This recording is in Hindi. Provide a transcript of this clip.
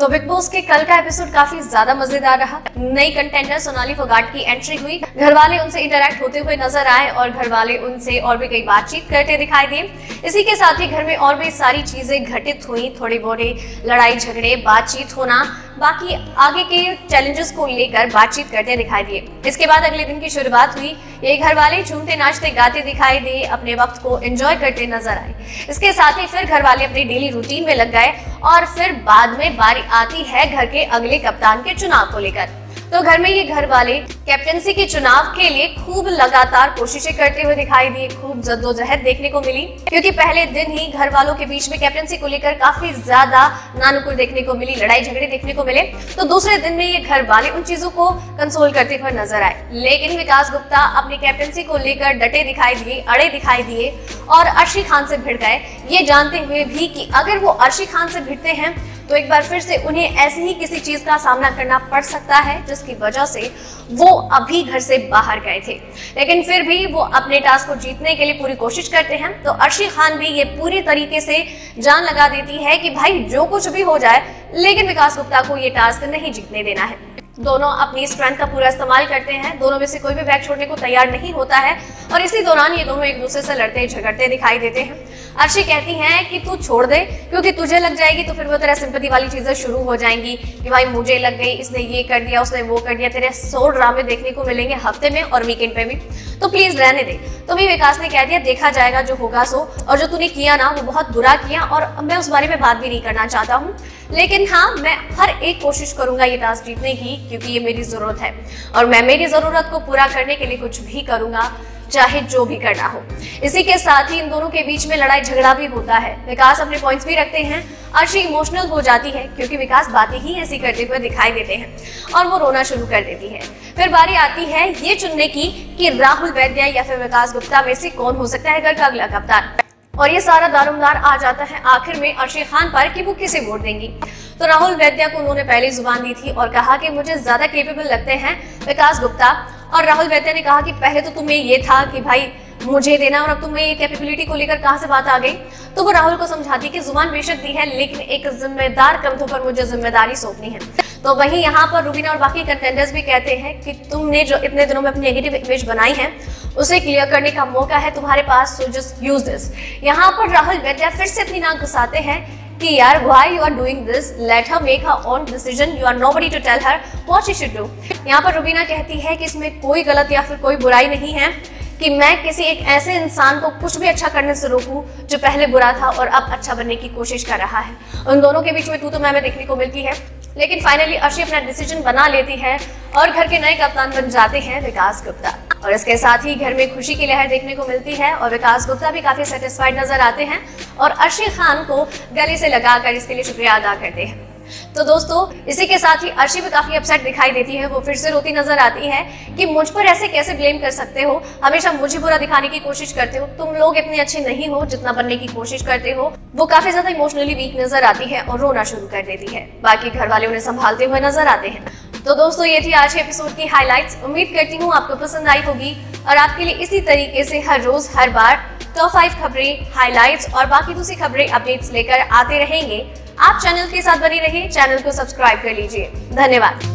तो बिग बॉस के कल का एपिसोड काफी ज्यादा मजेदार रहा। नई कंटेंडर सोनाली फोगाट की एंट्री हुई, घर वाले उनसे इंटरैक्ट होते हुए नजर आए और घर वाले उनसे और भी कई बातचीत करते दिखाई दिए। इसी के साथ ही घर में और भी सारी चीजें घटित हुई, थोड़ी बहुत लड़ाई झगड़े, बातचीत होना, बाकी आगे के चैलेंजेस को लेकर बातचीत करते दिखाई दिए। इसके बाद अगले दिन की शुरुआत हुई। ये घर वाले झूमते नाचते गाते दिखाई दिए, अपने वक्त को एंजॉय करते नजर आए। इसके साथ ही फिर घर वाले अपनी डेली रूटीन में लग गए और फिर बाद में बारी आती है घर के अगले कप्तान के चुनाव को लेकर। तो घर में ये घर वाले कैप्टनसी के चुनाव के लिए खूब लगातार कोशिशें करते हुए दिखाई दिए, खूब जद्दोजहद देखने को मिली, क्योंकि पहले दिन ही घर वालों के बीच में कैप्टनसी को लेकर काफी ज्यादा नानुकुर देखने को मिली, लड़ाई झगड़े देखने को मिले। तो दूसरे दिन में ये घर वाले उन चीजों को कंसोल करते हुए नजर आए, लेकिन विकास गुप्ता अपनी कैप्टनसी को लेकर डटे दिखाई दिए, अड़े दिखाई दिए और अर्शी खान से भिड़ गए, ये जानते हुए भी कि अगर वो अर्शी खान से भिड़ते हैं तो एक बार फिर से उन्हें ऐसी ही किसी चीज का सामना करना पड़ सकता है जिसकी वजह से वो अभी घर से बाहर गए थे। लेकिन फिर भी वो अपने टास्क को जीतने के लिए पूरी कोशिश करते हैं। तो अर्शी खान भी ये पूरी तरीके से जान लगा देती है कि भाई जो कुछ भी हो जाए, लेकिन विकास गुप्ता को ये टास्क नहीं जीतने देना है। दोनों अपनी स्ट्रेंथ का पूरा इस्तेमाल करते हैं, दोनों में से कोई भी बैग छोड़ने को तैयार नहीं होता है और इसी दौरान ये दोनों एक दूसरे से लड़ते झगड़ते दिखाई देते हैं। अर्शी कहती हैं कि तू छोड़ दे, क्योंकि तुझे लग जाएगी तो फिर वो तेरा सिंपैथी वाली चीजें शुरू हो जाएंगी कि भाई मुझे लग गई, इसने ये कर दिया, उसने वो कर दिया, तेरे 100 ड्रामे देखने को मिलेंगे हफ्ते में और वीकेंड पे भी, तो प्लीज रहने दे। तो भी विकास ने कह दिया देखा जाएगा जो होगा सो, और जो तूने किया ना वो बहुत बुरा किया और मैं उस बारे में बात भी नहीं करना चाहता हूँ, लेकिन हाँ मैं हर एक कोशिश करूंगा ये टास्क जीतने की, क्योंकि ये मेरी जरूरत है और मैं मेरी जरूरत को पूरा करने के लिए कुछ भी करूंगा, चाहे जो भी करना हो। इसी के साथ ही इन दोनों के बीच में लड़ाई झगड़ा भी होता है। विकास अपने पॉइंट्स भी रखते हैं, अर्शी इमोशनल हो जाती है क्योंकि विकास बातें ही ऐसी करते हुए दिखाई देते हैं और वो रोना शुरू कर देती है। फिर बारी आती है ये चुनने की कि राहुल वैद्य या फिर विकास गुप्ता में से कौन हो सकता है घर का अगला कप्तान, और ये सारा दारोमदार आ जाता है आखिर में अर्शी खान पर कि वो किसे वोट देंगी। तो राहुल वैद्य को उन्होंने पहले जुबान दी थी और कहा कि मुझे ज्यादा केपेबल लगते हैं विकास गुप्ता, और राहुल वैद्य ने कहा कि पहले तो तुम्हें ये था कि भाई मुझे देना और अब तुम्हें ये कैपेबिलिटी को लेकर कहां से बात आ गई। तो वो राहुल को समझाती कि जुबान बेशक दी है लेकिन एक जिम्मेदार कंधों पर मुझे जिम्मेदारी सौंपनी है। तो वहीं यहाँ पर रुबीना और बाकी कंटेंडर्स भी कहते हैं कि तुमने जो इतने दिनों में अपनी नेगेटिव इमेज बनाई है उसे क्लियर करने का मौका है तुम्हारे पास, सो जस्ट यूज दिस। यहाँ पर राहुल वैद्य फिर से अपनी नाक घुसाते हैं कि यार why you are doing this, let her make her own decision, you are nobody to tell her what she should do। यहाँ पर रुबीना कहती है कि इसमें कोई गलत या फिर कोई बुराई नहीं है कि मैं किसी एक ऐसे इंसान को कुछ भी अच्छा करने से रोकूं जो पहले बुरा था और अब अच्छा बनने की कोशिश कर रहा है। उन दोनों के बीच में तू तो मैं देखने को मिलती है, लेकिन फाइनली अर्शी अपना डिसीजन बना लेती है और घर के नए कप्तान बन जाते हैं विकास गुप्ता। और इसके साथ ही घर में खुशी की लहर देखने को मिलती है और विकास गुप्ता भी काफी सेटिस्फाइड नजर आते हैं और अर्शी खान को गले से लगाकर इसके लिए शुक्रिया अदा करते हैं। तो दोस्तों इसी के साथ ही अर्शी भी काफी अपसेट दिखाई देती है, वो फिर से रोती नजर आती है कि मुझ पर ऐसे कैसे ब्लेम कर सकते हो, हमेशा मुझे बुरा दिखाने की कोशिश करते हो, तुम लोग इतने अच्छे नहीं हो जितना बनने की कोशिश करते हो। वो काफी ज्यादा इमोशनली वीक नजर आती है और रोना शुरू कर देती है। बाकी घर वाले उन्हें संभालते हुए नजर आते हैं। तो दोस्तों ये थी आज के एपिसोड की हाइलाइट्स। उम्मीद करती हूँ आपको पसंद आई होगी और आपके लिए इसी तरीके से हर रोज हर बार टॉप 5 खबरें, हाइलाइट्स और बाकी दूसरी खबरें, अपडेट्स लेकर आते रहेंगे। आप चैनल के साथ बने रहिए, चैनल को सब्सक्राइब कर लीजिए। धन्यवाद।